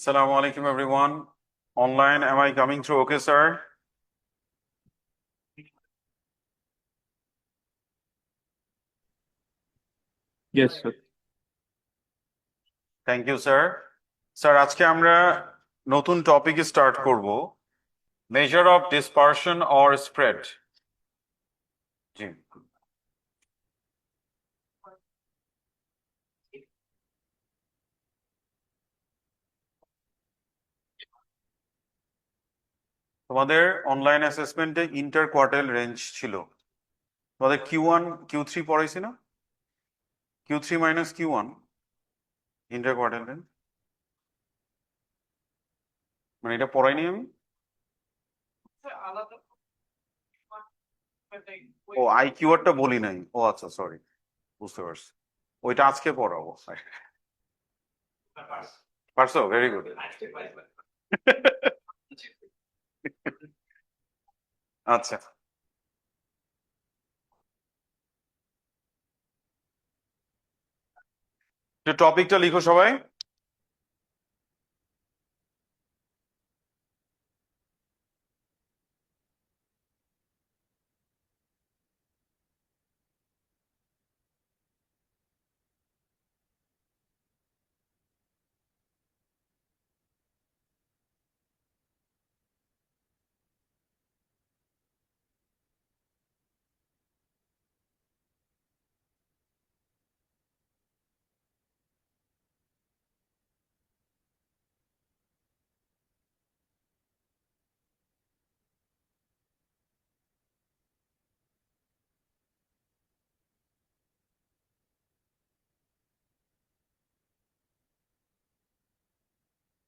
Assalamu alaikum, everyone. Online, am I coming through? Okay, sir. Yes, sir. Thank you, sir. Sir আজকে আমরা নতুন topic start করব, measure of dispersion or spread. জি, তোমাদের online অ্যাসেসমেন্টে interquartile range ছিল। তোমাদের Q1 Q3 পড়াইছি না? Q3 minus Q1 inter quartile range, মানে এটা পড়াইনি আমি। ও IQ-টা বলি নাই। ও আচ্ছা, সরি, বুঝতে পারছি। ওইটা আজকে পড়াবো। পারছো? Very good. আচ্ছা, টপিকটা লিখো সবাই।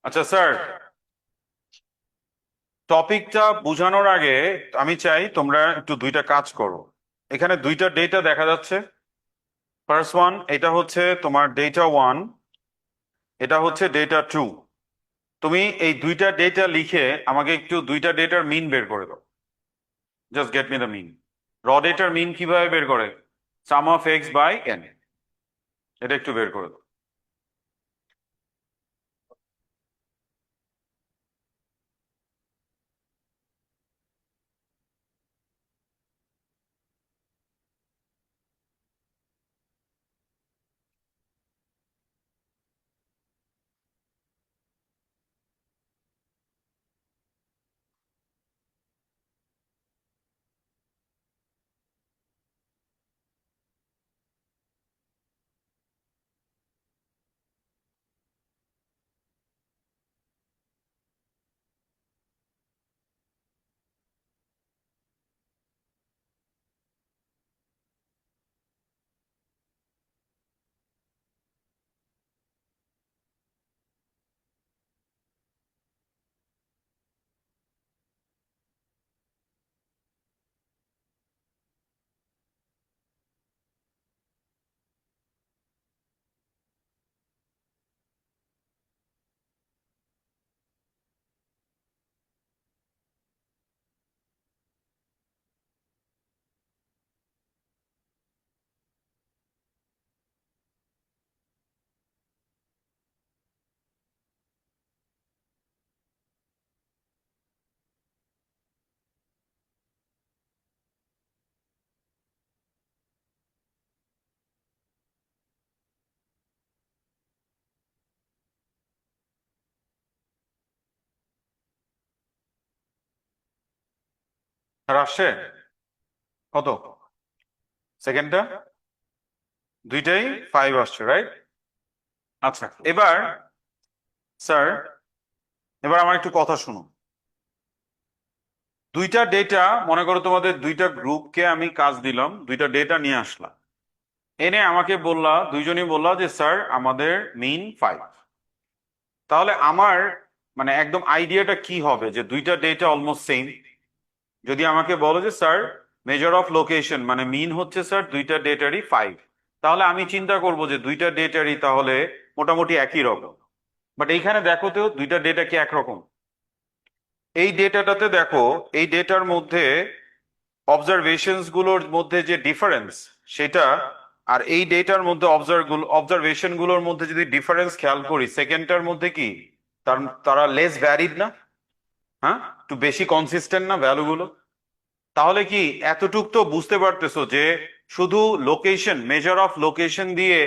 আচ্ছা স্যার, টপিকটা বোঝানোর আগে আমি চাই তোমরা একটু দুইটা কাজ করো। এখানে দুইটা ডেটা দেখা যাচ্ছে। ফার্স্ট ওয়ান, এটা হচ্ছে তোমার ডেটা 1, এটা হচ্ছে ডেটা 2। তুমি এই দুইটা ডেটা লিখে আমাকে একটু দুইটা ডেটার মিন বের করে দাও। Just get me the mean. Raw ডেটার মিন কিভাবে বের করে? Sum of x by N, এটা একটু বের করে দাও। আর আসছে কত? সেকেন্ডটা দুইটাই 5 আসছে, রাইট? আচ্ছা, এবার স্যার, এবার আমার একটু কথা শুনো। দুইটা ডেটা, মনে করো তোমাদের দুইটা গ্রুপকে আমি কাজ দিলাম, দুইটা ডেটা নিয়ে আসলাম, এনে আমাকে বললা, দুইজনই বললা যে স্যার আমাদের মিন 5। তাহলে আমার মানে একদম আইডিয়াটা কি হবে যে দুইটা ডেটা অলমোস্ট সেম? যদি আমাকে বলো যে স্যার মেজার অফ লোকেশন মানে মিন হচ্ছে স্যার দুইটা ডেটারই 5, তাহলে আমি চিন্তা করব যে দুইটা ডেটারই তাহলে মোটামুটি একই রকম। বাট এইখানে দেখো তো দুইটা ডেটা কি একরকম? এই ডেটাটাতে দেখো, এই ডেটার মধ্যে অবজারভেশনস গুলোর মধ্যে যে ডিফারেন্স সেটা, আর এই ডেটার মধ্যে অবজারভেশন গুলোর মধ্যে যদি ডিফারেন্স খেয়াল করি, সেকেন্ডটার মধ্যে কি তারা লেস ভ্যারিড না? হ্যাঁ, একটু বেশি কনসিস্টেন্ট না ভ্যালুগুলো? তাহলে কি এতটুক তো বুঝতে পারতেছো যে শুধু লোকেশন, মেজার অফ লোকেশন দিয়ে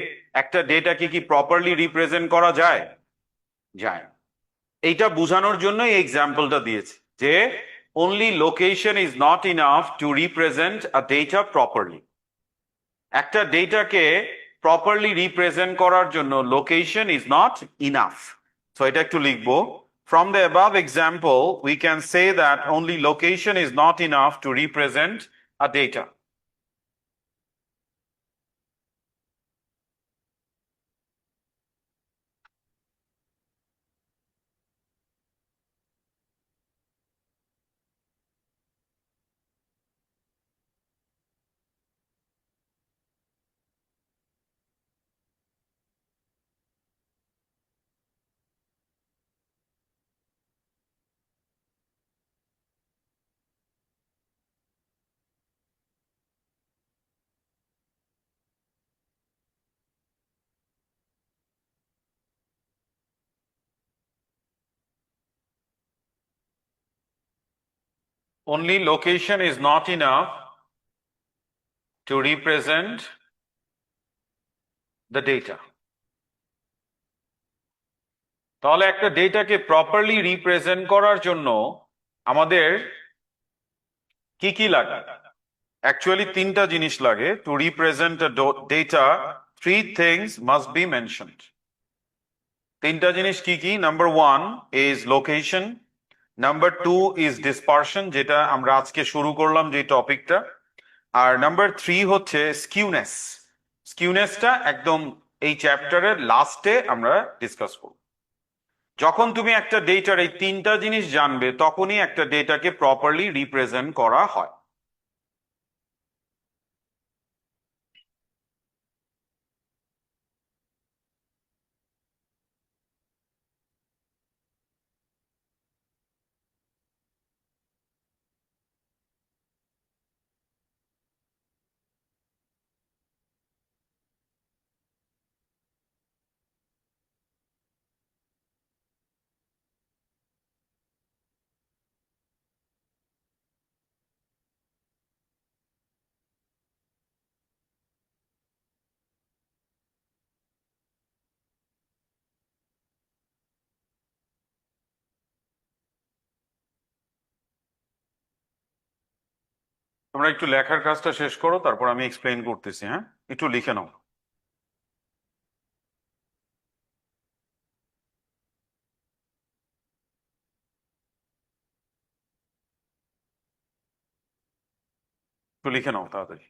একটা ডেটাকে কি প্রপারলি রিপ্রেজেন্ট করা যায়? যায় না। এইটা বোঝানোর জন্যই এই এক্সাম্পলটা দিয়েছি যে only location is not enough to represent a data properly. একটা ডেটাকে প্রপারলি রিপ্রেজেন্ট করার জন্য location is not enough. So এটা একটু লিখবো। From the above example, we can say that only location is not enough to represent a data. Only location is not enough to represent the data. তাহলে একটা ডেটাকে properly represent করার জন্য আমাদের কি কি লাগে? অ্যাকচুয়ালি তিনটা জিনিস লাগে। To represent a data, three things must be mentioned. তিনটা জিনিস কি কি? Number one is location, number two is dispersion, যেটা আমরা আজকে শুরু করলাম যে টপিকটা, আর নাম্বার থ্রি হচ্ছে স্কিউনেস। স্কিউনেসটা একদম এই চ্যাপ্টারের লাস্টে আমরা ডিসকাস করব। যখন তুমি একটা ডেটার এই তিনটা জিনিস জানবে তখনই একটা ডেটাকে প্রপারলি রিপ্রেজেন্ট করা হয়। তোমরা একটু লেখার কাজটা শেষ করো, তারপর আমি এক্সপ্লেইন করতেছি। হ্যাঁ, একটু লিখে নাও। একটু লিখে নাও তাড়াতাড়ি।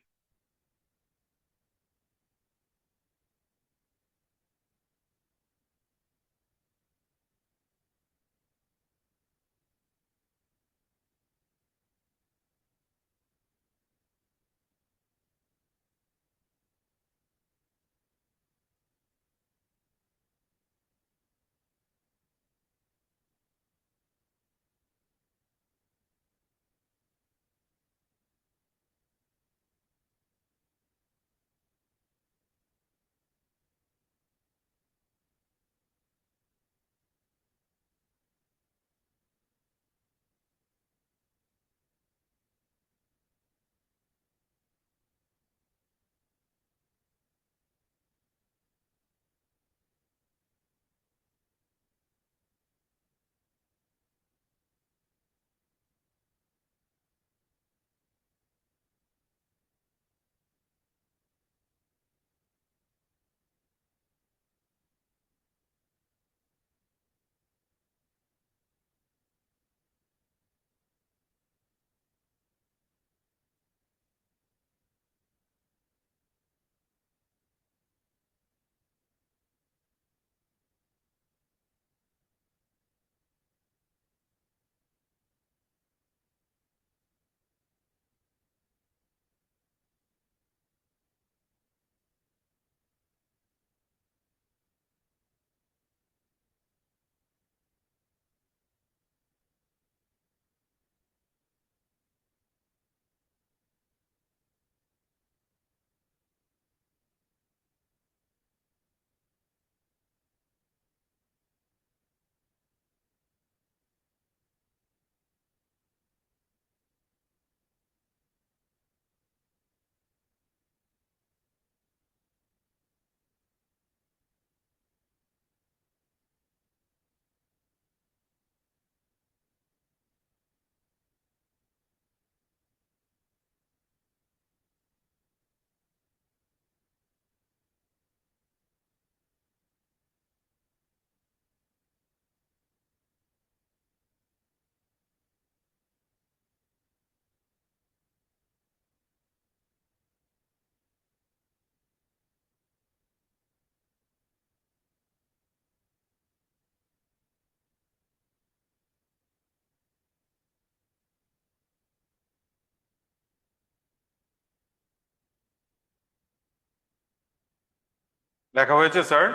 লেখা হয়েছে স্যার।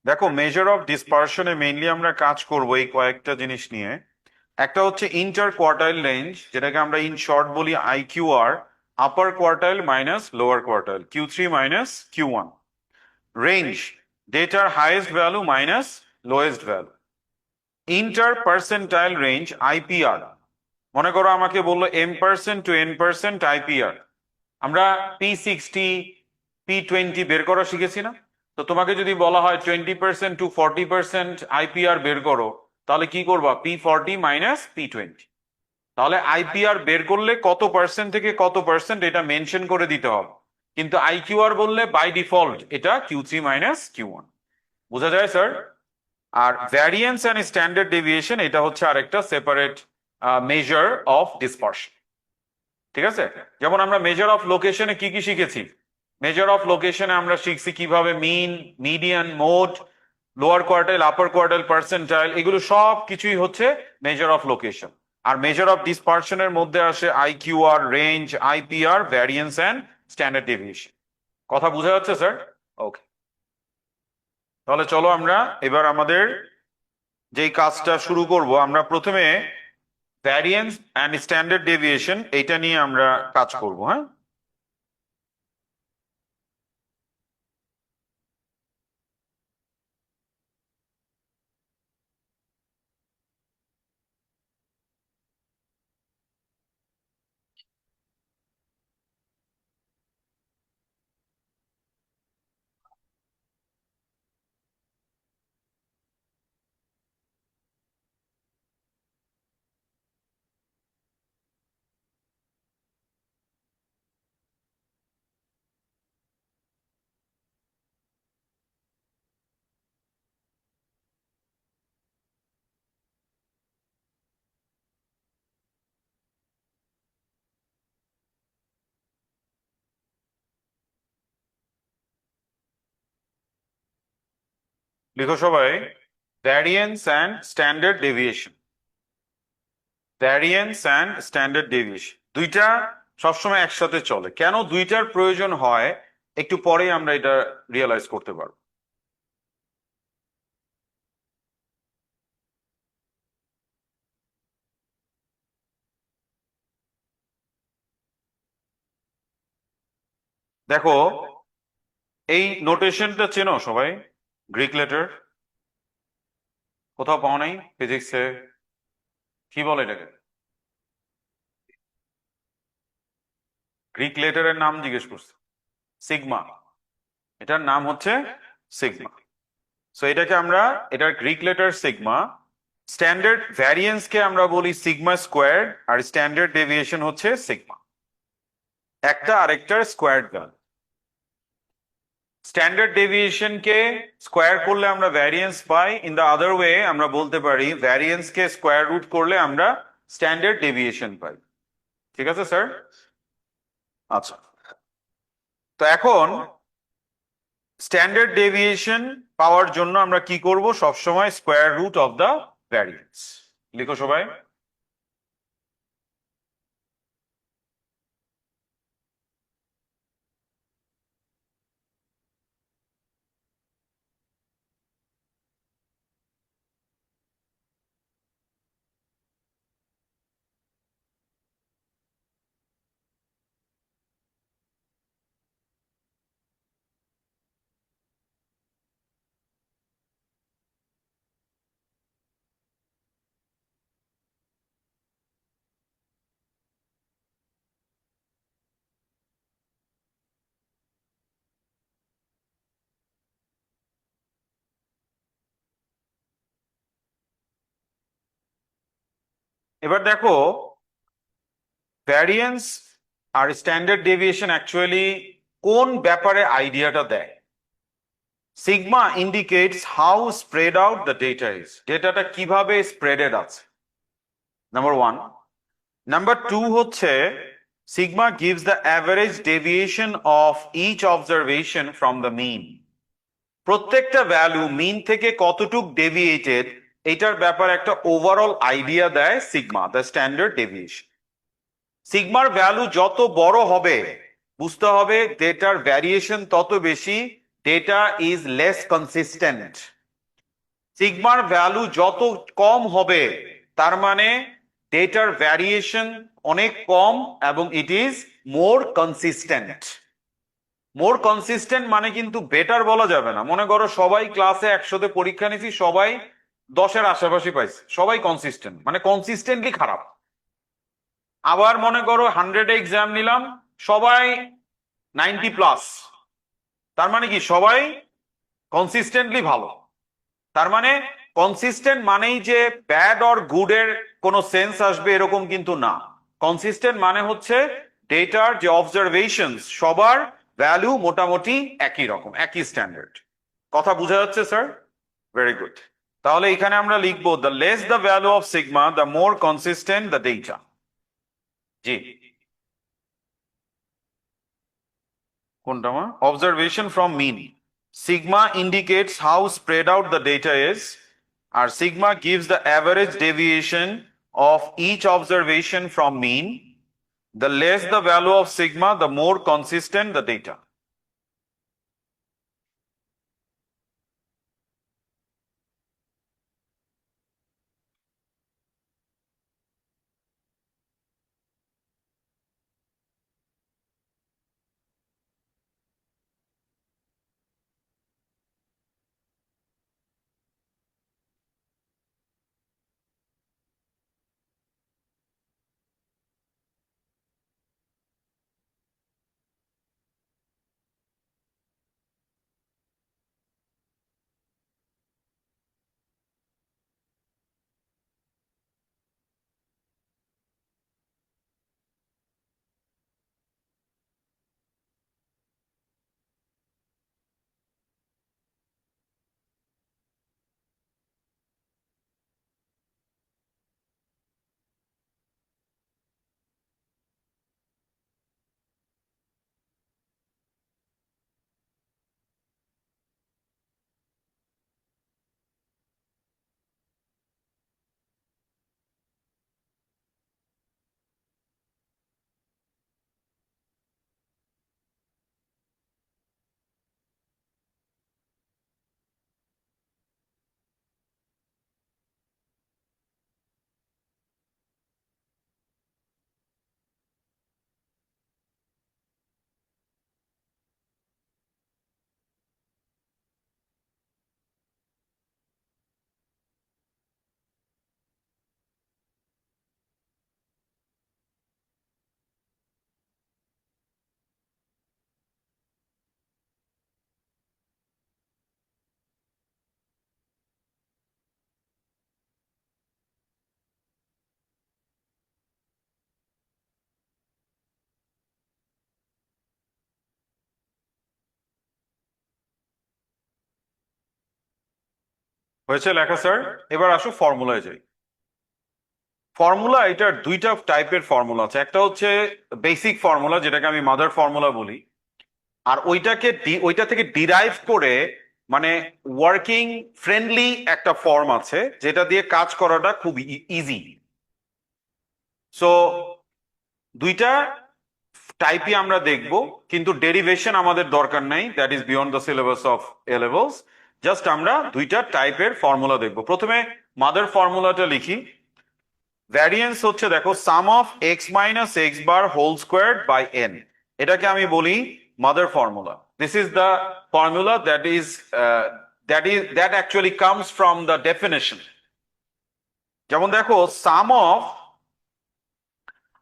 দেখো, মেজার অফ ডিসপারশনে মেইনলি আমরা কাজ করব এই কয়েকটা জিনিস নিয়ে। একটা হচ্ছে ইন্টার কোয়ার্টাইল রেঞ্জ, যেটাকে আমরা ইন শর্ট বলি IQR, upper quartile minus lower quartile, Q3 minus Q1। Range, ডেটার highest value minus lowest value. Interpercentile range IPR, মনে করো আমাকে বললো M% to N% IPR, আমরা P60 P20 বের করা শিখেছি না? তো তোমাকে যদি বলা হয় 20% to 40% IPR বের করো, তাহলে কি করবা? P40 minus P20। তাহলে IPR বের করলে কত পার্সেন্ট থেকে কত পার্সেন্ট এটা মেনশন করে দিতে হবে, কিন্তু IQR বললে বাই ডিফল্ট এটা Q3 মাইনাস Q1। বোঝা যায় স্যার? আর ভ্যারিয়েন্স অ্যান্ড স্ট্যান্ডার্ড ডেভিয়েশন এটা হচ্ছে আরেকটা সেপারেট মেজার অফ ডিসপারশন। ঠিক আছে? যেমন আমরা মেজার অফ লোকেশনে কি কি শিখেছি? মেজার অফ লোকেশনে আমরা শিখছি কিভাবে mean, median, mode, lower quartile, upper quartile, percentile, এগুলো সব কিছুই হচ্ছে মেজার অফ লোকেশন। আর মেজার অফ ডিসপারশনের মধ্যে আসে IQR, range, IPR, variance and standard deviation. কথা বোঝা যাচ্ছে স্যার? ওকে, তাহলে চলো আমরা এবার আমাদের যেই কাজটা শুরু করব, আমরা প্রথমে ভ্যারিয়েন্স অ্যান্ড স্ট্যান্ডার্ড ডেভিয়েশন এটা নিয়ে আমরা কাজ করব। হ্যাঁ, লিখো সবাই, variance and standard deviation. Variance and standard deviation দুইটা সবসময় একসাথে চলে। কেন দুইটার প্রয়োজন হয় একটু পরেই আমরা এটা রিয়েলাইজ করতে পারবো। দেখো, এই নোটেশনটা চেনো সবাই? গ্রিক লেটার কোথাও পাও নাই ফিজিক্সে? কি বলে এটাকে? গ্রিক লেটারের নাম জিজ্ঞেস করছে। সিগমা। এটার নাম হচ্ছে সিগমা। সো এটাকে আমরা, এটার Greek letter sigma. Standard variance কে আমরা বলি সিগমা স্কোয়ার, আর স্ট্যান্ডার্ড ডেভিয়েশন হচ্ছে সিগমা। একটা আরেকটার স্কোয়ার ভ্যালু। স্ট্যান্ডার্ড ডেভিয়েশন কে স্কোয়ার করলে আমরা ভ্যারিয়েন্স পাই। ইন দ্য আদার ওয়ে আমরা বলতে পারি ভ্যারিয়েন্স কে স্কোয়ার রুট করলে আমরা স্ট্যান্ডার্ড ডেভিয়েশন পাই। ঠিক আছে স্যার? আচ্ছা, তো এখন স্ট্যান্ডার্ড ডেভিয়েশন পাওয়ার জন্য আমরা কি করব? সবসময় square root of the variance. লিখো সবাই। এবার দেখো, ভ্যারিয়েন্স আর স্ট্যান্ডার্ড ডেভিয়েশন অ্যাকচুয়ালি কোন ব্যাপারে আইডিয়াটা দেয়? Sigma indicates how spread out the data is, ডেটাটা কিভাবে স্প্রেডেড আছে, নাম্বার ওয়ান। নাম্বার টু হচ্ছে sigma gives the average deviation of each observation from the mean. প্রত্যেকটা ভ্যালু মিন থেকে কতটুক ডেভিয়েটেড এটার ব্যাপারে একটা ওভারঅল আইডিয়া দেয় সিগমা, দ্য স্ট্যান্ডার্ড ডেভিয়েশন। সিগমার ভ্যালু যত বড় হবে বুঝতে হবে ডেটার ভ্যারিয়েশন তত বেশি, ডেটা ইজ লেস কনসিস্টেন্ট। সিগমার ভ্যালু যত কম হবে তার মানে ডেটার ভ্যারিয়েশন অনেক কম এবং it is more consistent. More consistent মানে কিন্তু বেটার বলা যাবে না। মনে করো সবাই ক্লাসে 100তে পরীক্ষা নিছি, সবাই 10-এর আশেপাশে পাইছে, সবাই কনসিস্টেন্ট, মানে কনসিস্টেন্টলি খারাপ। আবার মনে করো 100-এ এক্সাম নিলাম, সবাই 90+, তার মানে কি সবাই কনসিস্টেন্টলি ভালো। তার মানে কনসিস্টেন্ট মানেই যে ব্যাড অর গুড এর কোনো সেন্স আসবে এরকম কিন্তু না। কনসিস্টেন্ট মানে হচ্ছে ডেটার যে অবজারভেশনস সবার ভ্যালু মোটামুটি একই রকম, একই স্ট্যান্ডার্ড। কথা বোঝা যাচ্ছে স্যার? Very good. তাহলে এখানে আমরা লিখবো the less the value of sigma the more consistent the data. জি, কোনটা মা? Observation from mean. Sigma indicates how spread out the data is. Our sigma gives the average deviation of each observation from mean. The less the value of sigma, the more consistent the data. হয়েছে লেখা sir? এবার আসো ফর্মুলায় যাই। Formula, এটার দুইটা টাইপের formula আছে। একটা হচ্ছে বেসিক ফর্মুলা, যেটাকে আমি মাদার ফর্মুলা বলি, আর ওইটা থেকে ডিরাইভ করে মানে ওয়ার্কিং ফ্রেন্ডলি একটা ফর্ম আছে যেটা দিয়ে কাজ করাটা খুব ইজি। সো দুইটা টাইপই আমরা দেখব, কিন্তু ডেরিভেশন আমাদের দরকার নাই, that is beyond the syllabus of A levels. Just আমরা দুইটা টাইপের ফর্মুলা দেখব। প্রথমে মাদার ফর্মুলাটা লিখি। ভ্যারিয়েন্স হচ্ছে দেখো sum of x minus x bar whole squared by n, এটাকে আমি বলি mother formula. This is the formula that actually comes from the definition. যেমন দেখো সাম অফ,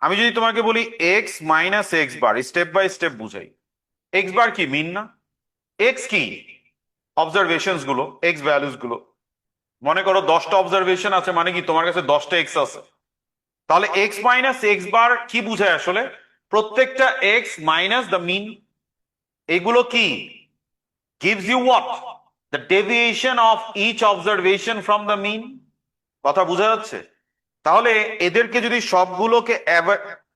আমি যদি তোমাকে বলি x minus x bar, step by step বুঝাই। এক্স বার কি? মিন না? এক্স কি? অবজারভেশনস গুলো, এক্স ভ্যালুস গুলো। মনে করো 10টা অবজারভেশন আছে, মানে কি তোমার কাছে 10টা এক্স আছে। তাহলে এক্স মাইনাস এক্স বার কি বুঝায় আসলে? প্রত্যেকটা এক্স মাইনাস দ্য মিন। এগুলো কি? gives you what? The deviation of each observation from the mean. কথা বোঝা যাচ্ছে? তাহলে এদেরকে যদি সবগুলোকে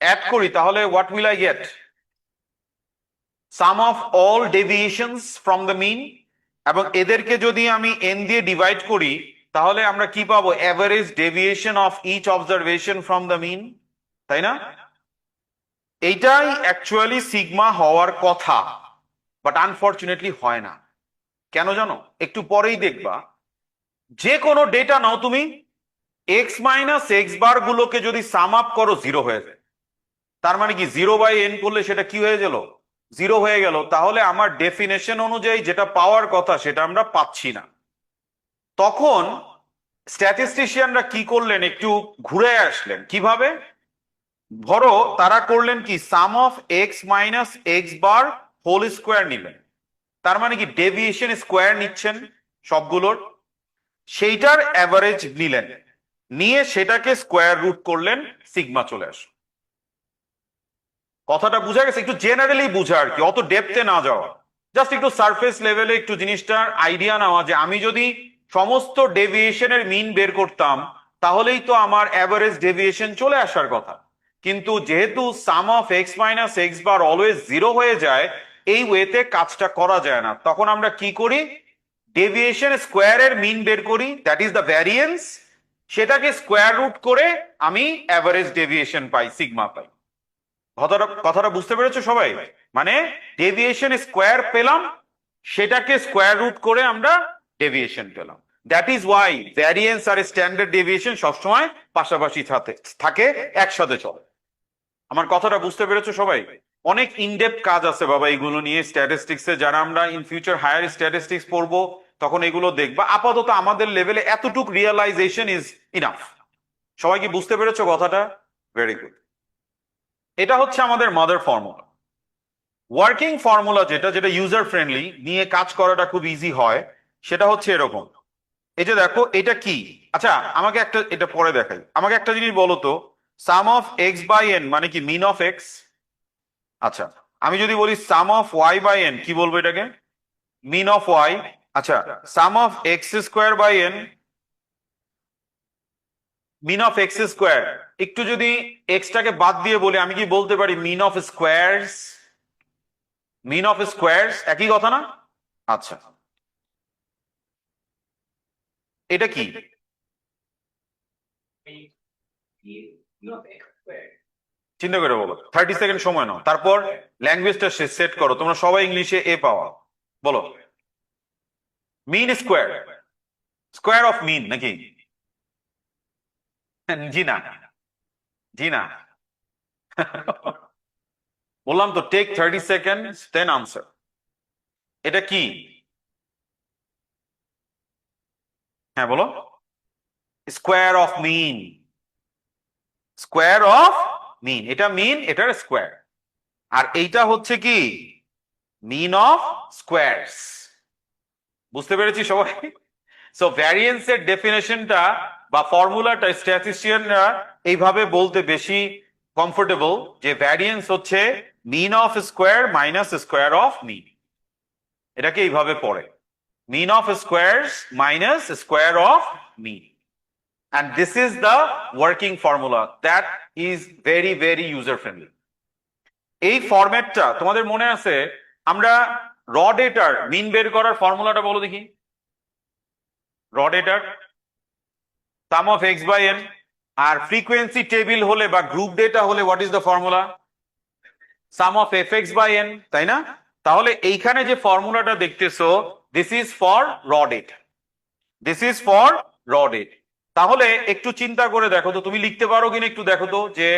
অ্যাড করি তাহলে what will I get? Sum of all deviations from the mean। এবং এদেরকে যদি আমি n দিয়ে ডিভাইড করি তাহলে আমরা কি পাবো? Average deviation of each observation from the mean, তাই না? এইটাই অ্যাকচুয়ালি সিগমা হওয়ার কথা, বাট আনফরচুনেটলি হয় না। কেন জানো? একটু পরেই দেখবা। যে কোনো ডেটা নাও তুমি, এক্স মাইনাস এক্স বার গুলোকে যদি সাম আপ করো জিরো হয়ে যায়। তার মানে কি, 0/n করলে সেটা কি হয়ে গেল? জিরো হয়ে গেল। তাহলে আমার ডেফিনেশন অনুযায়ী যেটা পাওয়ার কথা সেটা আমরা পাচ্ছি না। তখন স্ট্যাটিস্টিশিয়ানরা কি করলেন, একটু ঘুরে আসলেন। কিভাবে? ধরো তারা করলেন কি, sum of x minus x bar whole square নিলেন। তার মানে কি, ডেভিয়েশন স্কোয়ার নিচ্ছেন সবগুলোর, সেইটার অ্যাভারেজ নিলেন, নিয়ে সেটাকে স্কোয়ার রুট করলেন, সিগমা চলে আসে। কথাটা বুঝা গেছে? একটু জেনারেলি বুঝা আর কি, অত ডেপথে না যাওয়া, জাস্ট একটু সারফেস লেভেলে একটু জিনিসটার আইডিয়া নেওয়া যে আমি যদি সমস্ত ডেভিয়েশনের মিন বের করতাম তাহলেই তো আমার অ্যাভারেজ ডেভিয়েশন চলে আসার কথা। কিন্তু যেহেতু sum of x minus x bar always zero হয়ে যায়, এই ওয়েতে কাজটা করা যায় না। তখন আমরা কি করি, ডেভিয়েশন স্কোয়ারের মিন বের করি, দ্যাট ইজ দ্য ভ্যারিয়েন্স। সেটাকে স্কোয়ার রুট করে আমি অ্যাভারেজ ডেভিয়েশন পাই, সিগমা পাই। কথাটা কথাটা বুঝতে পেরেছো সবাই? মানে ডেভিয়েশন স্কোয়ার পেলাম, সেটাকে স্কোয়ার রুট করে আমরা ডেভিয়েশন পেলাম। দ্যাট ইজ ওয়াই ভ্যারিয়েন্স আর স্ট্যান্ডার্ড ডেভিয়েশন সবসময় পাশাপাশি থাকে, একসাথে চলে। আমার কথাটা বুঝতে পেরেছো সবাই? অনেক ইনডেপথ কাজ আছে বাবা এগুলো নিয়ে স্ট্যাটিস্টিক্সে, যারা আমরা ইন ফিউচার হায়ার স্ট্যাটিস্টিক্স পড়বো তখন এগুলো দেখবা। আপাতত আমাদের লেভেলে এতটুক রিয়েলাইজেশন ইজ ইনাফ। সবাই কি বুঝতে পেরেছো কথাটা? Very good. এটা হচ্ছে আমাদের মাদার ফর্মুলা। ওয়ার্কিং ফর্মুলা যেটা যেটা ইউজার ফ্রেন্ডলি, নিয়ে কাজ করাটা খুব ইজি হয়, সেটা হচ্ছে এরকম। এই যে দেখো, এটা কি? আচ্ছা, আমাকে একটা, এটা পরে দেখাই, আমাকে একটা জিনিস বলো তো, sum of x by n মানে কি, মিন অফ এক্স। আচ্ছা, আমি যদি বলি sum of y by n, কি বলবো এটাকে? Mean of y. আচ্ছা, sum of x square by n, mean of x square. একটু যদি এক্সটাকে বাদ দিয়ে বলি, আমি কি বলতে পারি mean of squares? Mean of squares একই কথা না? আচ্ছা, এটা কি? চিন্তা করে বলো, 30 সেকেন্ড সময় নাও, তারপর ল্যাঙ্গুয়েজটা সেট করো। তোমরা সবাই ইংলিশে এ পাওয়া, বলো। মিন স্কোয়ার, স্কোয়ার অফ মিন নাকি? জি না, জি না। বললাম তো, টেক 30 সেকেন্ড, দেন আনসার। এটা কি? হ্যাঁ বলো। Square of mean, square of mean. এটা মিন, এটার স্কোয়ার। আর এইটা হচ্ছে কি, মিন অফ স্কোয়ারস। বুঝতে পেরেছি সবাই? সো ভ্যারিয়েন্সের ডেফিনেশনটা বা ফর্মুলাটা স্ট্যাটিস্টিশিয়ানরা এইভাবে বলতে বেশি কমফোর্টেবল, যে ভ্যারিয়েন্স হচ্ছে mean of square minus square of mean. এটাকে এইভাবে পড়ে, mean of squares minus square of mean. And this is the working formula that is very very user friendly. এই ফরম্যাটটা তোমাদের মনে আছে? আমরা র ডেটার মিন বের করার ফর্মুলাটা বলো দেখি। র ডেটার sum of x by n, আর ফ্রিকোয়েন্সি টেবিল হলে বা গ্রুপ ডেটা হলে what is the formula? Sum of F x by n, তাই না? তাহলে এইখানে যে ফর্মুলাটা দেখতেছো, this is for raw data, this is for raw data. তাহলে একটু চিন্তা করে দেখো তো, তুমি লিখতে পারো কিনা একটু দেখো তো, যে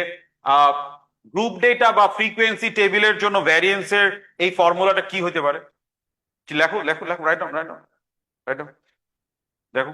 গ্রুপ ডেটা বা ফ্রিকোয়েন্সি টেবিলের জন্য ভ্যারিয়েন্সের এই ফর্মুলাটা কি হতে পারে? লেখো লেখো লেখো, write down, write down, write down, দেখো।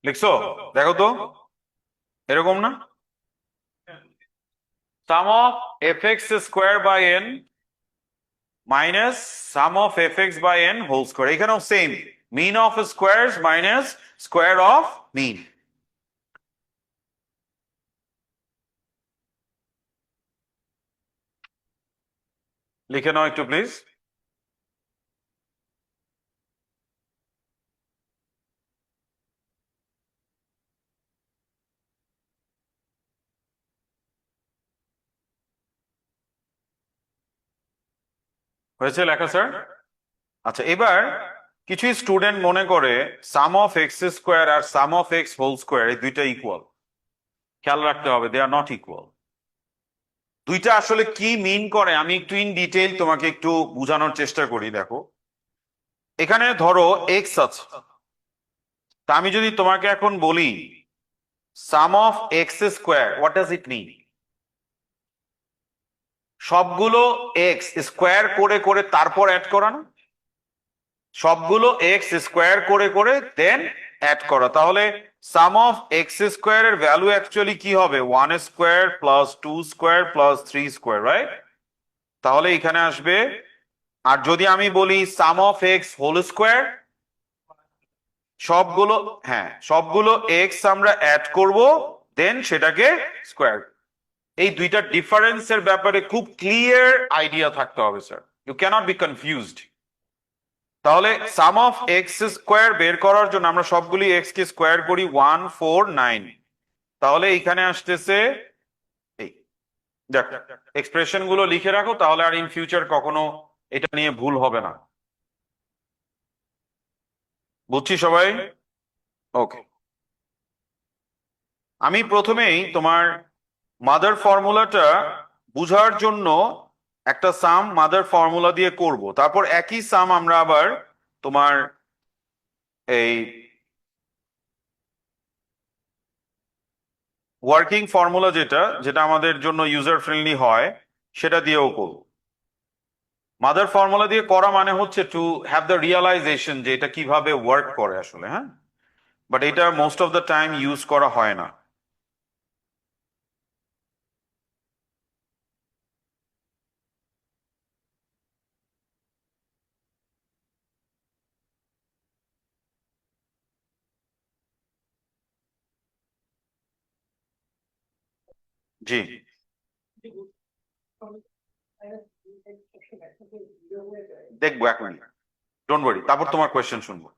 লিখছো? দেখো তো, এরকম না? Sum of F x square by n minus sum of F x by n whole square, এখানেও same, mean of squares minus square of mean. লিখে নাও একটু প্লিজ। হয়েছে লেখা স্যার? আচ্ছা, এবার কিছু স্টুডেন্ট মনে করে সাম অফ এক্স স্কোয়ার আর sum of x whole square এই দুইটা ইকুয়াল। খেয়াল রাখতে হবে, দে আর নট ইকুয়াল। দুইটা আসলে কি মিন করে আমি একটু ইন ডিটেইল তোমাকে একটু বোঝানোর চেষ্টা করি। দেখো, এখানে ধরো এক্স আছে, তা আমি যদি তোমাকে এখন বলি sum of x square, what does it mean? সবগুলো এক্স স্কোয়ার করে করে তারপর অ্যাড করা না? সবগুলো এক্স স্কোয়ার করে করে দেন অ্যাড করা। তাহলে সাম অফ এক্স স্কোয়ার এর ভ্যালু অ্যাকচুয়ালি কি হবে? 1 square plus 2 square plus 3 square, right? তাহলে এখানে আসবে। আর যদি আমি বলি sum of x whole square, সবগুলো, হ্যাঁ সবগুলো এক্স আমরা অ্যাড করব, দেন সেটাকে স্কোয়ার। এই দুইটা ডিফারেন্সের ব্যাপারে খুব ক্লিয়ার আইডিয়া থাকতে হবে sir, you cannot be confused. তাহলে সাম অফ এক্স স্কোয়ার বের করার জন্য আমরা সবগুলি এক্স কে স্কোয়ার করি 149। তাহলে এইখানে আসতেছে এই, দেখো এক্সপ্রেশন গুলো লিখে রাখো, তাহলে আর ইন ফিউচার কখনো এটা নিয়ে ভুল হবে না। বুঝছি সবাই? ওকে, আমি প্রথমেই তোমার মাদার ফর্মুলাটা বুঝার জন্য একটা সাম মাদার ফর্মুলা দিয়ে করব, তারপর একই সাম আমরা আবার তোমার এই ওয়ার্কিং ফর্মুলা যেটা যেটা আমাদের জন্য ইউজার ফ্রেন্ডলি হয় সেটা দিয়েও করব। মাদার ফর্মুলা দিয়ে করা মানে হচ্ছে টু হ্যাভ দ্য রিয়ালাইজেশন যে এটা কিভাবে ওয়ার্ক করে আসলে, হ্যাঁ। বাট এটা most of the time use করা হয় না। জি, দেখবো এক মিনিট, ডোন্ট ওয়ারি, তারপর তোমার কোয়েশ্চেন শুনবো।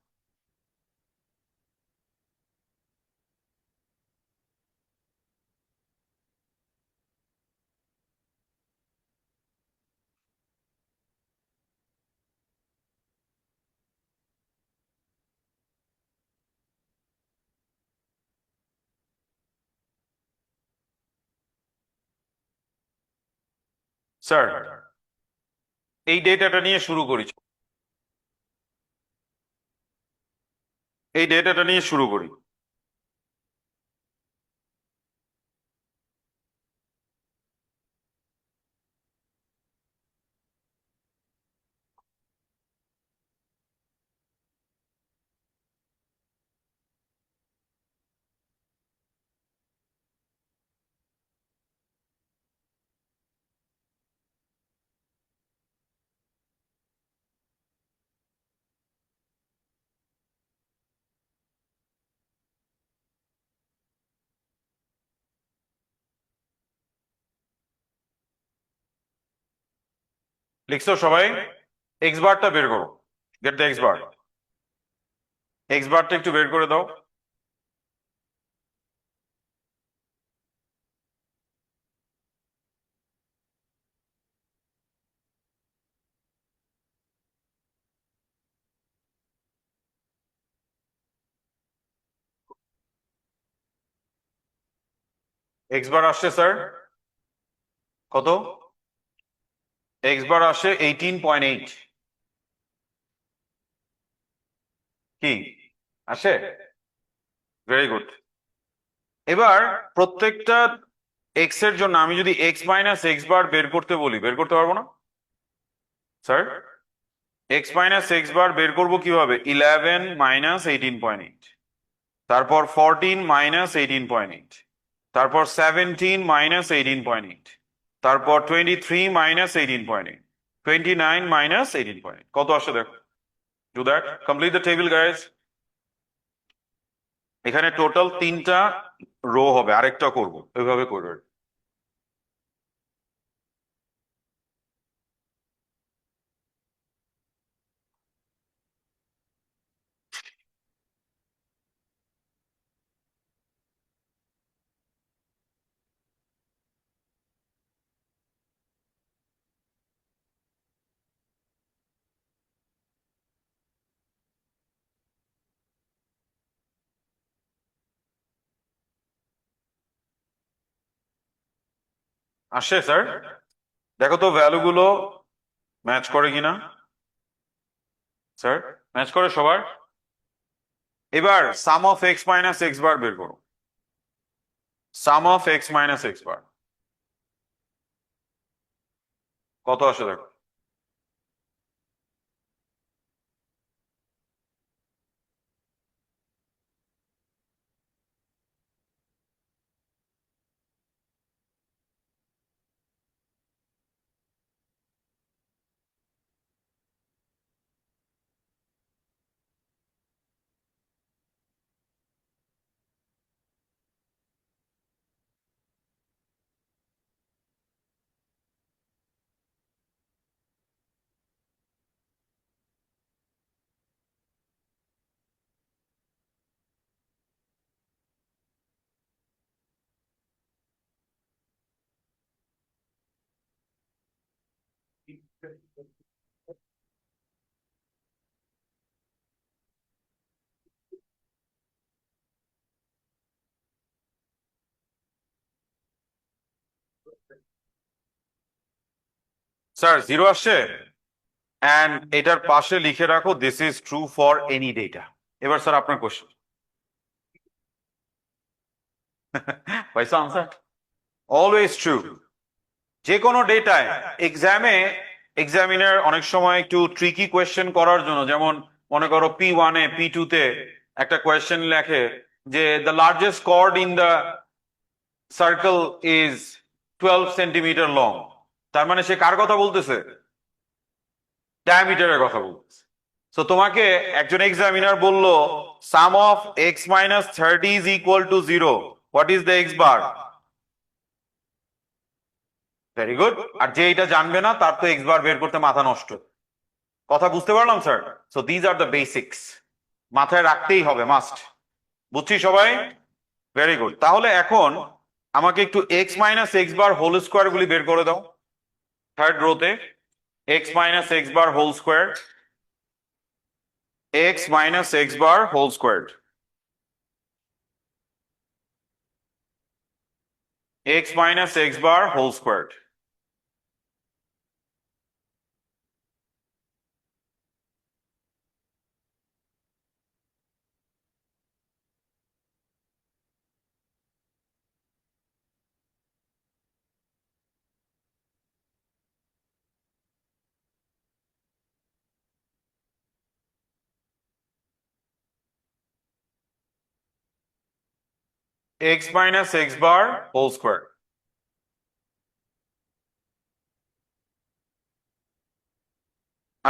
স্যার, এই ডেটাটা নিয়ে শুরু করি, এই ডেটাটা নিয়ে শুরু করি। লিখছো সবাই? এক্স বারটা বের করো, get the x bar. X বারটা একটু বের করে দাও। এক্স বার আসছে স্যার কত? এক্স বার আসে 18.8। কি আসে? Very good. এবার প্রত্যেকটা এক্স এর জন্য আমি যদি এক্স মাইনাস এক্স বার বের করতে বলি, বের করতে পারবো না স্যার? এক্স মাইনাস এক্স বার বের করবো কিভাবে? 11 মাইনাস 18.8। তারপর 14 মাইনাস 18.8, তারপর 17 মাইনাস 18.8, তারপর 23 মাইনাস 18.8, 29 মাইনাস 18.8, কত আসে দেখো। Do that, complete the table guys. এখানে টোটাল 3টা রো হবে, আরেকটা করব, ওইভাবে করবে। আসে স্যার, দেখো তো ভ্যালু গুলো ম্যাচ করে কিনা। স্যার, ম্যাচ করে সবার। এবার সাম অফ এক্স মাইনাস এক্স বার বের করো। সাম অফ এক্স মাইনাস এক্স বার কত আসে দেখো। স্যার জিরো আসছে, অ্যান্ড এটার পাশে লিখে রাখো this is true for any data. এবার স্যার আপনার কোশ্চেন। পাইছো আনসার? Always true. যে কোনো ডেটায় এক্সামে এক্সামিনার অনেক সময় একটু ট্রিকি কোয়েশ্চেন করার জন্য, যেমন মনে করো P1 এ P2 তে একটা কোয়েশ্চেন লেখে যে the largest chord in the circle is 12 centimetre long, তার মানে সে কার কথা বলতেছে? ডায়ামিটারের কথা বলতেছে। সো তোমাকে একজন এক্সামিনার বলল sum of x minus 30 is equal to 0, what is the x bar? Very good. আর যে এটা জানবে না তার তো এক্স বার বের করতে মাথা নষ্ট। কথা বুঝতে পারলাম স্যার? So these are the basics, মাথায় রাখতেই হবে, মাস্ট। বুঝছি সবাই? Very good. তাহলে এখন আমাকে একটু x minus x bar whole square গুলি বের করে দাও। থার্ড রোতে x minus x bar whole square, x minus x bar whole square, x minus x bar whole square. X minus x bar whole square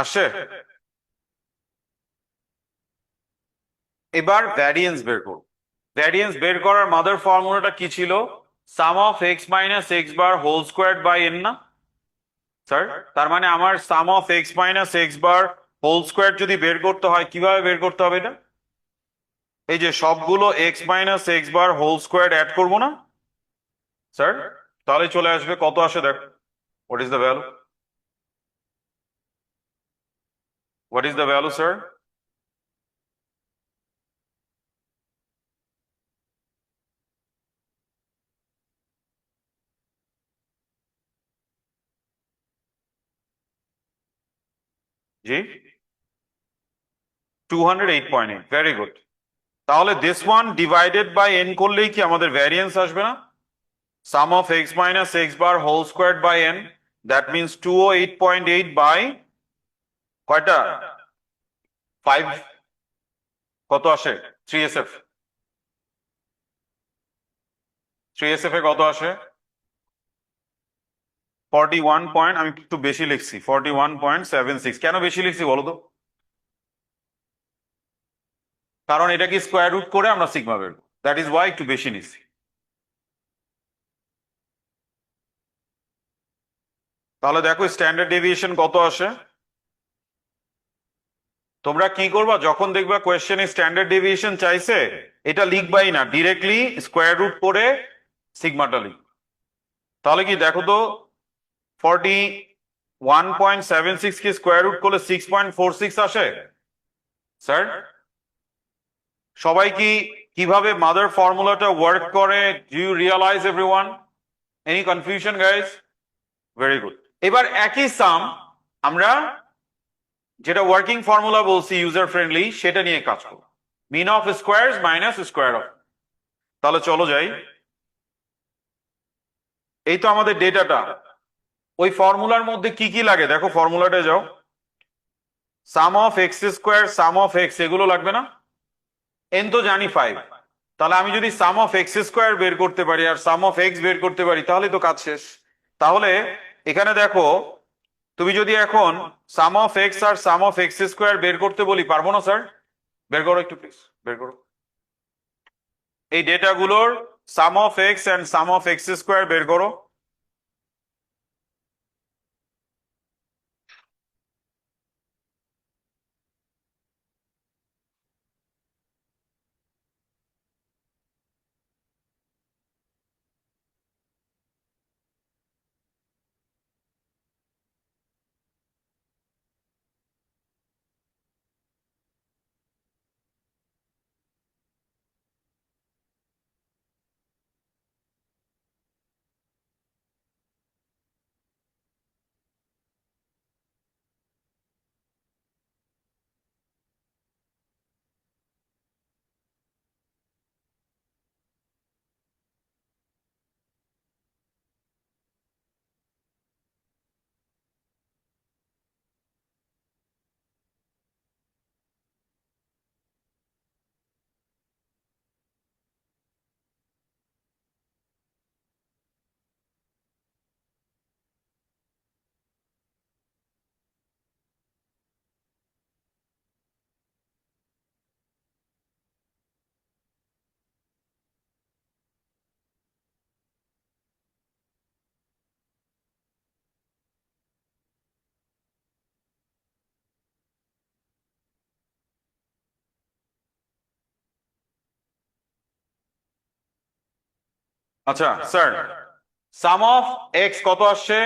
আসে। এবার variance বের করো। Variance বের করার মাদার ফর্মুলাটা কি ছিল? Sum of x minus x bar whole square by n না স্যার? তার মানে আমার sum of x minus x bar whole square যদি বের করতে হয়, কিভাবে বের করতে হবে এটা? এই যে সবগুলো x minus x bar whole square add করবো না স্যার? তাহলে চলে আসবে, কত আসে দেখ। What is the value? What is the value sir? জি, 208.8। Very good. তাহলে this one divided by n করলেই কি আমাদের ভ্যারিয়েন্স আসবে না? Sum of x minus x bar whole square by n, that means 208.8 by কয়টা? 5। কত আসে? 3SF। 3SF এ কত আসে? 41 পয়েন্ট, আমি একটু বেশি লিখছি, 41.76। কেন বেশি লিখছি বলো তো? কারণ এটা কি স্কোয়ার রুট করে আমরা সিগমা বের করব, দ্যাট ইজ ওয়াই একটু বেশি নিচ্ছি। তাহলে দেখো স্ট্যান্ডার্ড ডেভিয়েশন কত আসে। তোমরা কি করবা, যখন দেখবা কোয়েশ্চেনে স্ট্যান্ডার্ড ডেভিয়েশন চাইছে, এটা লিখবাই না, ডিরেক্টলি স্কোয়ার রুট করে সিগমাটা লিখ। তাহলে কি দেখো তো, 41.76 কি স্কোয়ার রুট করলে 6.46 আসে? স্যার, সবাই কি কিভাবে মাদার ফর্মুলাটা ওয়ার্ক করে, do you realise everyone? Any confusion guys? Very good. এবার একই সাম আমরা যেটা ওয়ার্কিং ফর্মুলা বলছি ইউজার ফ্রেন্ডলি, সেটা নিয়ে কাজ করব, mean of squares minus square of. তাহলে চলো যাই, এই তো আমাদের ডেটাটা। ওই ফর্মুলার মধ্যে কি কি লাগে দেখো, ফর্মুলাটা যাও, sum of x square, sum of x, এগুলো লাগবে না? এন তো জানি 5। তাহলে আমি যদি সাম অফ এক্স স্কোয়ার বের করতে পারি আর সাম অফ এক্স বের করতে পারি, তাহলে তো কাজ শেষ। তাহলে এখানে দেখো, তুমি যদি এখন সাম অফ এক্স আর সাম অফ এক্স স্কোয়ার বের করতে বলি, পারবো না স্যার? বের করো একটু প্লিজ, বের করো এই ডেটাগুলোর sum of x and sum of x square বের করো। আচ্ছা স্যার, সাম অফ এক্স কত আসছে?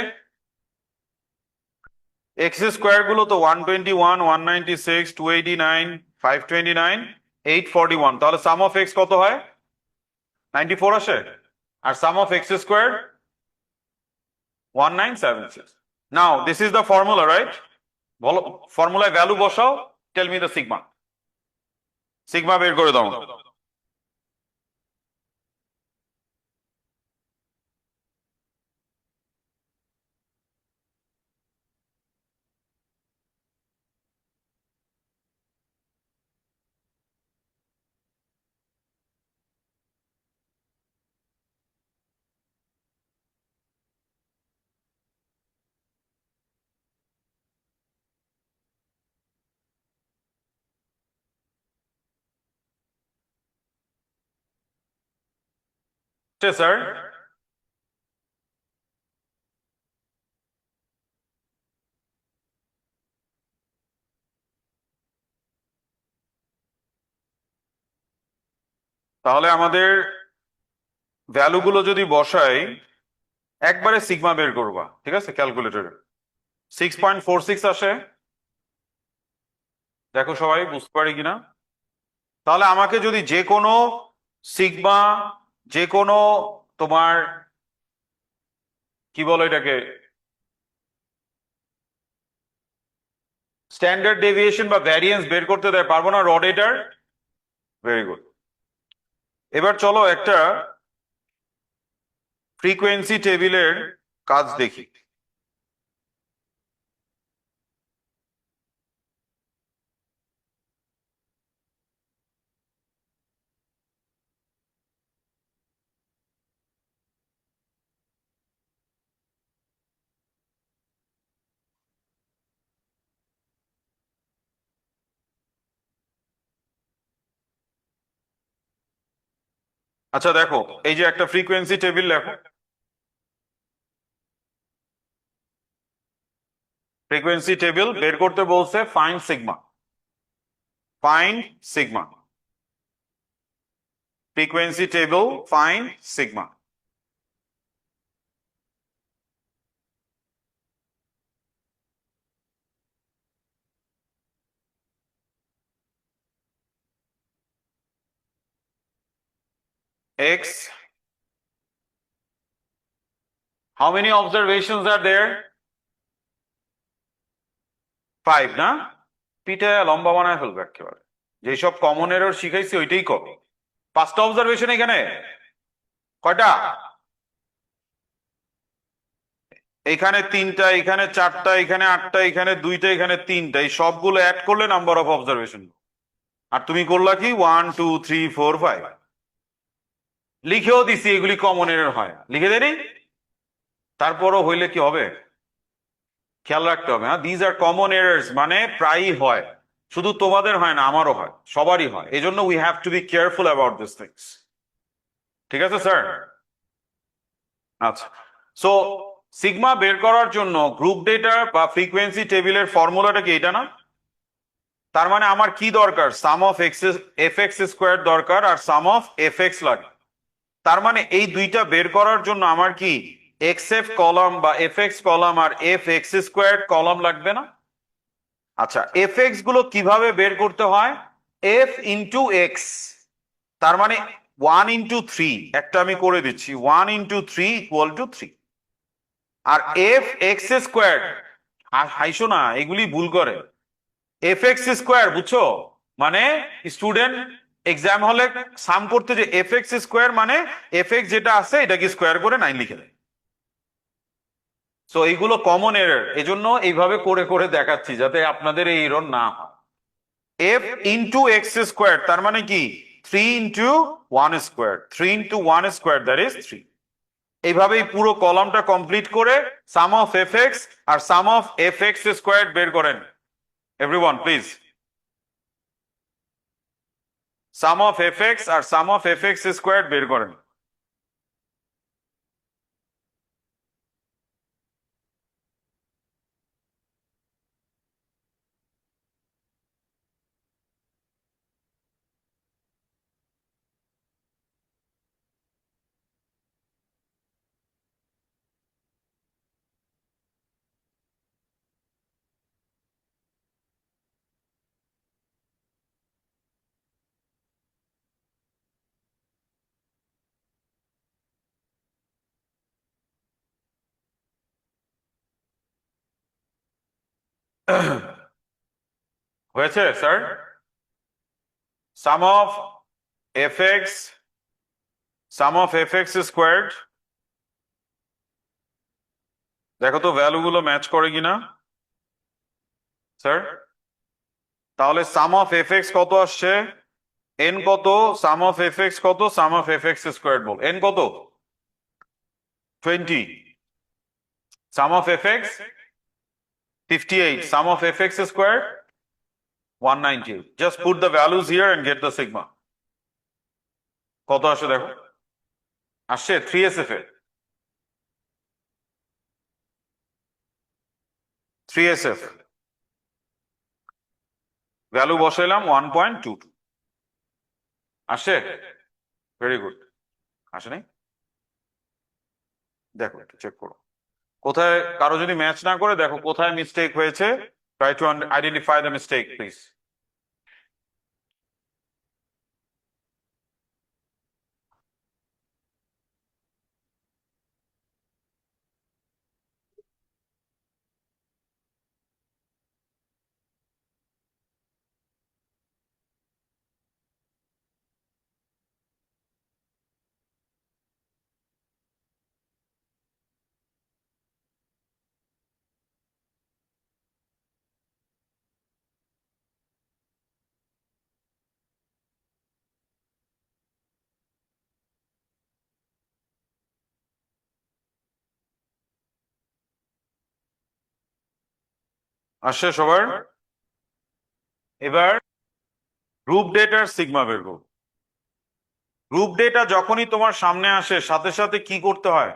এক্স স্কোয়ার গুলো তো 121, 196, 289, 529, 841। তাহলে সাম অফ এক্স কত হয়? 94 আসে। আর sum of x square 1976। Now this is the formula, right? বলো, ফর্মুলায় ভ্যালু বসাও, tell me the sigma. Sigma বের করে দাও। স্যার, তাহলে আমাদের ভ্যালু গুলো যদি বসাই, একবারে সিগমা বের করবা, ঠিক আছে, ক্যালকুলেটরে 6.46 আসে। দেখো সবাই বুঝতে পারি কিনা। তাহলে আমাকে যদি যে কোনো সিগমা, যে কোনো তোমার কি বলো এটাকে, স্ট্যান্ডার্ড ডেভিয়েশন বা ভ্যারিয়েন্স বের করতে দেয়, পারবো না রড এটার? Very good. এবার চলো একটা ফ্রিকোয়েন্সি টেবিলের কাজ দেখি। আচ্ছা দেখো, এই যে একটা ফ্রিকোয়েন্সি টেবিল লেখো। ফ্রিকোয়েন্সি টেবিল বের করতে বলছে, find sigma. Find sigma. Frequency table, find sigma. X. How many observations are there? 5 না? পিঠে লম্বা বানায় ফেলবে একেবারে। যেসব কমন এরর শিখাইছি ওইটাই কবে। 5টা অবজারভেশন এখানে। কয়টা? এখানে 3টা, এখানে 4টা, এখানে 8টা, এখানে 2টা, এখানে 3টা। এই সবগুলো অ্যাড করলে নাম্বার অফ অবজারভেশন। আর তুমি করলা কি 1 2 3 4 5। লিখেও দিছি এগুলি কমন এরর হয়, লিখে দেরি। তারপরও হইলে কি হবে? খেয়াল রাখতে হবে। হ্যাঁ, দিজ আর কমন এরার্স, মানে প্রায়ই হয়। শুধু তোমাদের হয় না, আমারও হয়, সবারই হয়। এই জন্য we have to be careful about this things. ঠিক আছে স্যার? আচ্ছা, সো সিগমা বের করার জন্য গ্রুপ ডেটা বা ফ্রিকোয়েন্সি টেবিলের ফর্মুলাটা কি এটা না? তার মানে আমার কি দরকার? Sum of x, f x square দরকার, আর সাম অফ এফ এক্স লাগে। তার মানে এই দুইটা বের করার জন্য আমার কি এক্স এফ কলাম বা এফ এক্স কলাম আর এফ এক্স স্কোয়ার কলাম লাগবে না? আচ্ছা, এফ এক্স গুলো কিভাবে বের করতে হয়? F into x. তার মানে 1 × 3, একটা আমি করে দিচ্ছি, 1 × 3 = 3। আর এফ এক্স স্কোয়ার, আর হাইশো না, এগুলি ভুল করে। এফ এক্স স্কোয়ার বুঝছো? মানে স্টুডেন্ট এক্সাম হলে সাম করতে, যে এফ এক্স স্কোয়ার মানে এফ এক্স যেটা আছে এটাকে স্কোয়ার করে 9 লিখে দেয়। সো এইগুলো কমন এরর, এজন্য এইভাবে করে করে দেখাচ্ছি যাতে আপনাদের এই এরর না হয়। এফ ইন্টু এক্স স্কোয়ার তার মানে কি 3 × 1 স্কোয়ার, 3 × 1 স্কোয়ার, দ্যাট ইজ 3। এইভাবেই পুরো কলামটা কমপ্লিট করে সাম অফ এফ এক্স আর sum of F x square বের করেন। Everyone please, sum of F x আর sum of F x square বের করেন। হয়েছে sir? Sum of F x, sum of F x squared, দেখো তো ভ্যালু গুলো ম্যাচ করে কিনা স্যার। তাহলে সাম অফ এফ এক্স কত আসছে? এন কত? সাম অফ এফ এক্স কত? Sum of F x squared বল। এন কত? 20। Sum of F X 58, sum of F x square 198। Just put the values here and get the sigma. কত আসে দেখো? আসছে 3SF এ, 3SF ভ্যালু বসাইলাম 1.22। আসছে? Very good. আসে নাই? দেখো একটু চেক করো কোথায়, কারো যদি ম্যাচ না করে দেখো কোথায় মিস্টেক হয়েছে। Try to identify the mistake please. আসছে সবার? এবার গ্রুপ ডেটার সিগমা বের করব। গ্রুপ ডেটা যখনই তোমার সামনে আসে সাথে সাথে কি করতে হয়?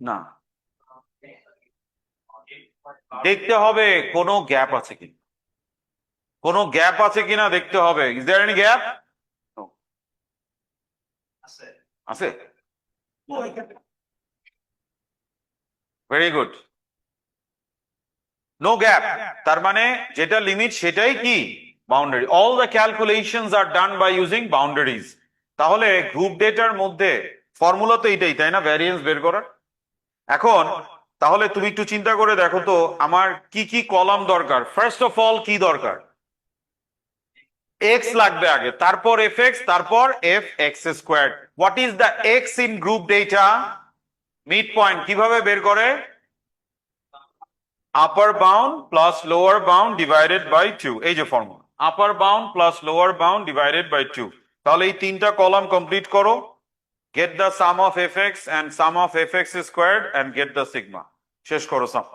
না, দেখতে হবে কোনো গ্যাপ আছে কি, কোনো গ্যাপ আছে কিনা দেখতে হবে। Is there any gap? আছে। Very good. নো গ্যাপ, তার মানে যেটা লিমিট সেটাই কি boundary. All the calculations are done by using boundaries. তাহলে গ্রুপ ডেটার মধ্যে ফর্মুলা তো এইটাই, তাই না, ভ্যারিয়েন্স বের করার। এখন তাহলে তুমি একটু চিন্তা করে দেখো তো আমার কি কি কলাম দরকার। ফার্স্ট অফ অল কি দরকার? এক্স লাগবে আগে, তারপর এফ এক্স, তারপর F x square. What is the X in group data? Mid point কিভাবে বের করে? Upper bound plus lower bound divided by 2, এই যে formula, upper bound plus lower bound divided by 2। তাহলে এই তিনটা কলাম কমপ্লিট করো। Get the sum of F X and sum of F x squared and get the sigma. শেষ করো সাম।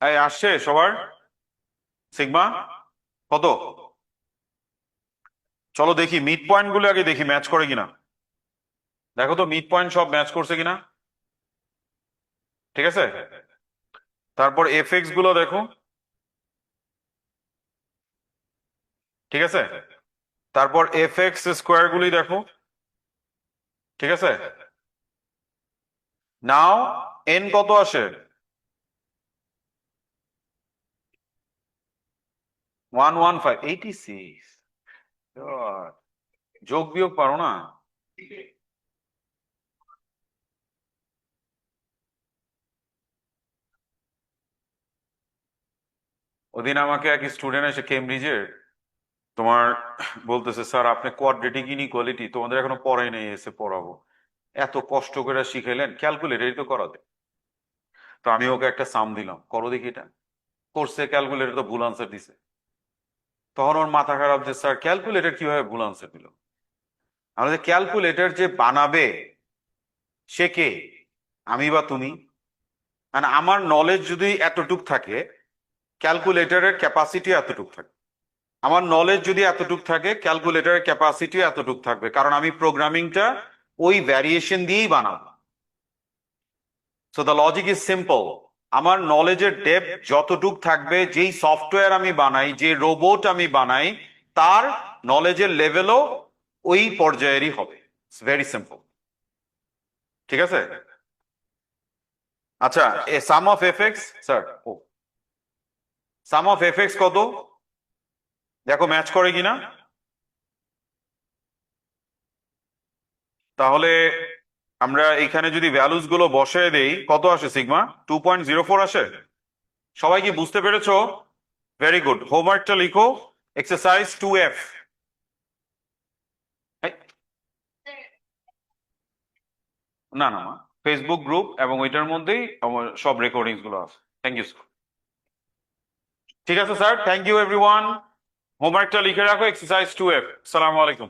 এই আসছে সবার সিগমা কত? চলো দেখি মিড পয়েন্ট গুলো আগে দেখি ম্যাচ করে কিনা। দেখো তো মিড পয়েন্ট সব ম্যাচ করছে কিনা। ঠিক আছে, তারপর এফ এক্স গুলো দেখো। ঠিক আছে, তারপর এফ এক্স স্কোয়ার গুলি দেখো। ঠিক আছে, নাও এন কত আসে? 115, 86। যোগ বিয়োগ পারো না? ওদিন আমাকে এক স্টুডেন্ট এসে কেমব্রিজের তোমার বলতেছে, স্যার আপনি কোয়াড্রেটিক ইনইকুয়ালিটি তোমাদের এখনো পড়াই নেই, এসে পড়াবো। এত কষ্ট করে শিখাইলেন, ক্যালকুলেটরই তো করা যায়। তো আমি ওকে একটা সাম দিলাম, করো দেখি এটা। করছে, ক্যালকুলেটর তো ভুল আনসার দিছে। তখন ওর মাথা খারাপ যে স্যার ক্যালকুলেটর কিভাবে ভুল আনসার দিল। আমাদের ক্যালকুলেটর যে বানাবে সে কে, আমি বা তুমি? মানে আমার নলেজ যদি এতটুক থাকে, ক্যালকুলেটরের ক্যাপাসিটি এতটুক থাকে। আমার নলেজ যদি এতটুক থাকে, ক্যালকুলেটরের ক্যাপাসিটি এতটুক থাকবে, কারণ আমি প্রোগ্রামিংটা ওই ভ্যারিয়েশন দিয়েই বানাবো। So the logic is simple. আমার নলেজের ডেপথ যতটুক থাকবে, যেই সফটওয়্যার আমি বানাই, যে রোবট আমি বানাই, তার নলেজের লেভেলও ওই পর্যায়েরই হবে। It's very simple. ঠিক আছে? আচ্ছা, এ sum of F X, sir, ও সাম অফ এফ এক্স কত? দেখো ম্যাচ করে কিনা। তাহলে আমরা এখানে যদি ভ্যালুস গুলো বসিয়ে দেই, কত আসে সিগমা? 2.04 আসে। সবাই কি বুঝতে পেরেছো? ভেরি গুড, হোমওয়ার্কটা লিখো, এক্সারসাইজ 2F। না না, ফেসবুক গ্রুপ এবং ওইটার মধ্যেই আমার সব রেকর্ডিংস গুলো আছে। Thank you sir. ঠিক আছে স্যার, থ্যাংক ইউ এভরিওয়ান। হোমওয়ার্কটা লিখে রাখো, এক্সারসাইজ 2F। আসসালামু আলাইকুম।